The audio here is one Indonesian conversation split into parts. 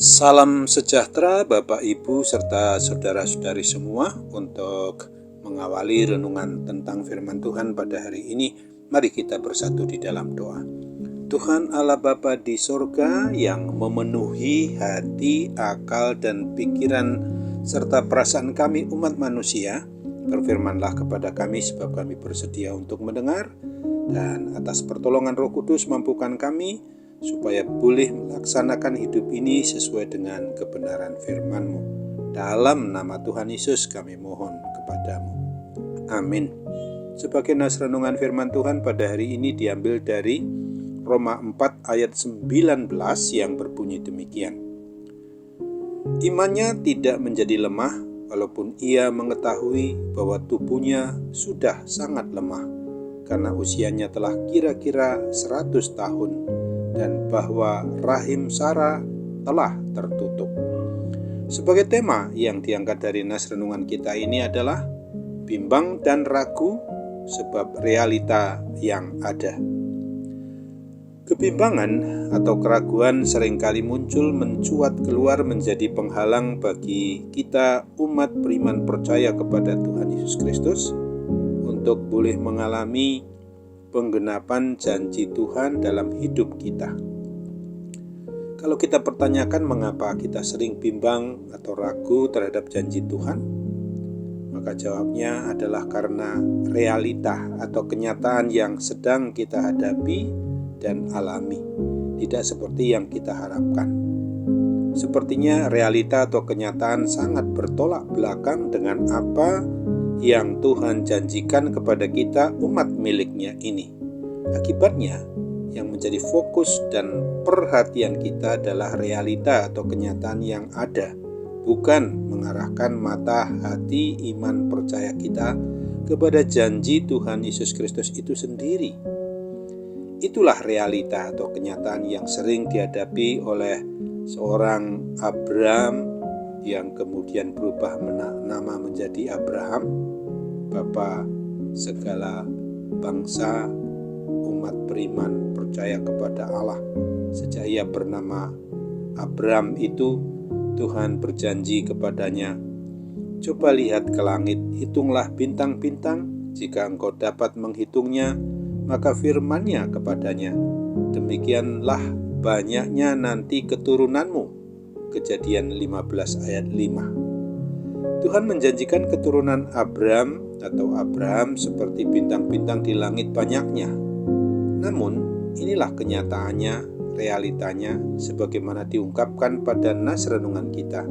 Salam sejahtera Bapak Ibu serta saudara-saudari semua. Untuk mengawali renungan tentang firman Tuhan pada hari ini, mari kita bersatu di dalam doa. Tuhan Allah Bapa di sorga yang memenuhi hati, akal, dan pikiran serta perasaan kami umat manusia, berfirmanlah kepada kami sebab kami bersedia untuk mendengar, dan atas pertolongan Roh Kudus mampukan kami supaya boleh melaksanakan hidup ini sesuai dengan kebenaran firman-Mu. Dalam nama Tuhan Yesus kami mohon kepadamu. Amin. Sebagai nas renungan firman Tuhan pada hari ini diambil dari Roma 4 ayat 19 yang berbunyi demikian. Imannya tidak menjadi lemah walaupun ia mengetahui bahwa tubuhnya sudah sangat lemah karena usianya telah kira-kira 100 tahun. Dan bahwa rahim Sarah telah tertutup. Sebagai tema yang diangkat dari nas renungan kita ini adalah bimbang dan ragu sebab realita yang ada. Kebimbangan atau keraguan seringkali muncul mencuat keluar menjadi penghalang bagi kita umat beriman percaya kepada Tuhan Yesus Kristus untuk boleh mengalami penggenapan janji Tuhan dalam hidup kita. Kalau kita pertanyakan mengapa kita sering bimbang atau ragu terhadap janji Tuhan, maka jawabnya adalah karena realita atau kenyataan yang sedang kita hadapi dan alami, tidak seperti yang kita harapkan. Sepertinya realita atau kenyataan sangat bertolak belakang dengan apa yang Tuhan janjikan kepada kita umat miliknya ini. Akibatnya, yang menjadi fokus dan perhatian kita adalah realita atau kenyataan yang ada, bukan mengarahkan mata hati iman percaya kita kepada janji Tuhan Yesus Kristus itu sendiri. Itulah realita atau kenyataan yang sering dihadapi oleh seorang Abraham yang kemudian berubah nama menjadi Abraham, bapa segala bangsa umat beriman percaya kepada Allah. Sejak ia bernama Abraham itu, Tuhan berjanji kepadanya, "Coba lihat ke langit, hitunglah bintang-bintang, jika engkau dapat menghitungnya, maka firman-Nya kepadanya, demikianlah banyaknya nanti keturunanmu." Kejadian 15 ayat 5. Tuhan menjanjikan keturunan Abraham atau Abraham seperti bintang-bintang di langit banyaknya. Namun, inilah kenyataannya, realitanya sebagaimana diungkapkan pada nas renungan kita.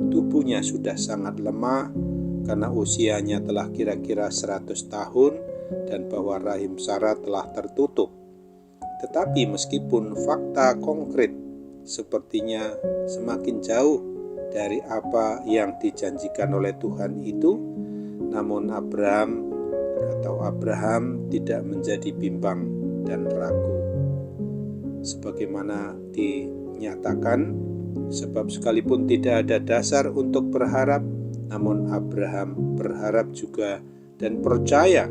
Tubuhnya sudah sangat lemah karena usianya telah kira-kira 100 tahun dan bahwa rahim Sarah telah tertutup. Tetapi meskipun fakta konkret sepertinya semakin jauh dari apa yang dijanjikan oleh Tuhan itu, namun Abraham tidak menjadi bimbang dan ragu. Sebagaimana dinyatakan, sebab sekalipun tidak ada dasar untuk berharap, namun Abraham berharap juga dan percaya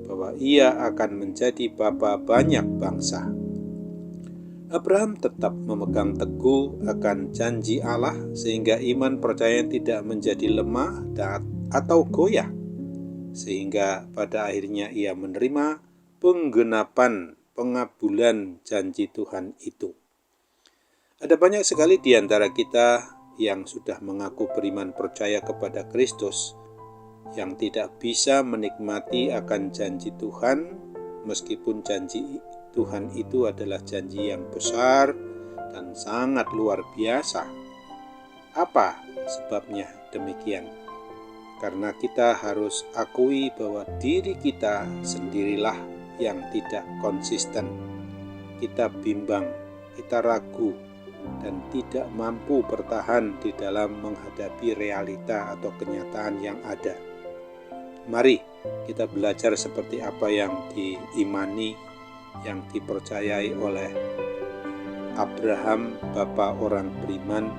bahwa ia akan menjadi bapa banyak bangsa. Abraham tetap memegang teguh akan janji Allah sehingga iman percaya tidak menjadi lemah atau goyah, sehingga pada akhirnya ia menerima pengabulan janji Tuhan itu. Ada banyak sekali di antara kita yang sudah mengaku beriman percaya kepada Kristus yang tidak bisa menikmati akan janji Tuhan meskipun janji Tuhan itu adalah janji yang besar dan sangat luar biasa. Apa sebabnya demikian? Karena kita harus akui bahwa diri kita sendirilah yang tidak konsisten. Kita bimbang, kita ragu, dan tidak mampu bertahan di dalam menghadapi realita atau kenyataan yang ada. Mari kita belajar seperti apa yang diimani, yang dipercayai oleh Abraham, bapa orang beriman,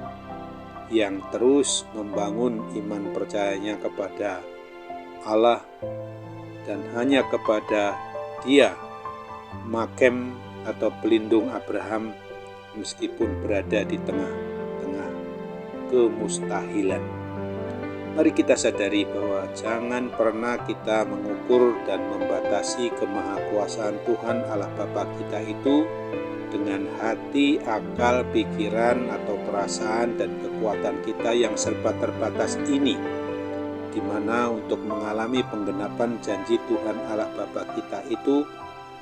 yang terus membangun iman percayanya kepada Allah dan hanya kepada Dia Makem atau pelindung Abraham meskipun berada di tengah-tengah kemustahilan. Mari kita sadari bahwa jangan pernah kita mengukur dan membatasi kemahakuasaan Tuhan Allah Bapa kita itu dengan hati, akal, pikiran, atau perasaan dan kekuatan kita yang serba terbatas ini, di mana untuk mengalami penggenapan janji Tuhan Allah Bapa kita itu,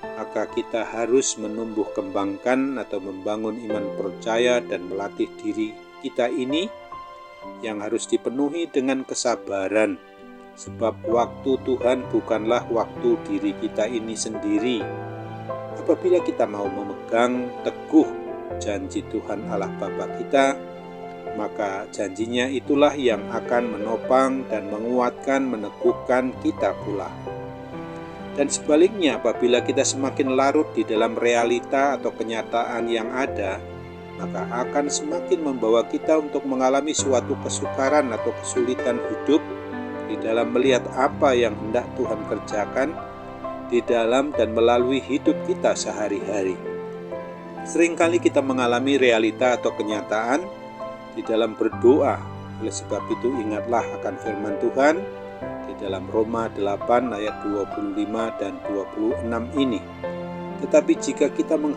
maka kita harus menumbuh kembangkan atau membangun iman percaya dan melatih diri kita ini yang harus dipenuhi dengan kesabaran, sebab waktu Tuhan bukanlah waktu diri kita ini sendiri. Apabila kita mau memegang teguh janji Tuhan Allah Bapa kita, maka janjinya itulah yang akan menopang dan menguatkan, meneguhkan kita pula. Dan sebaliknya, apabila kita semakin larut di dalam realita atau kenyataan yang ada, maka akan semakin membawa kita untuk mengalami suatu kesukaran atau kesulitan hidup di dalam melihat apa yang hendak Tuhan kerjakan di dalam dan melalui hidup kita sehari-hari. Seringkali kita mengalami realita atau kenyataan di dalam berdoa. Oleh sebab itu ingatlah akan firman Tuhan di dalam Roma 8 ayat 25 dan 26 ini. Tetapi jika kita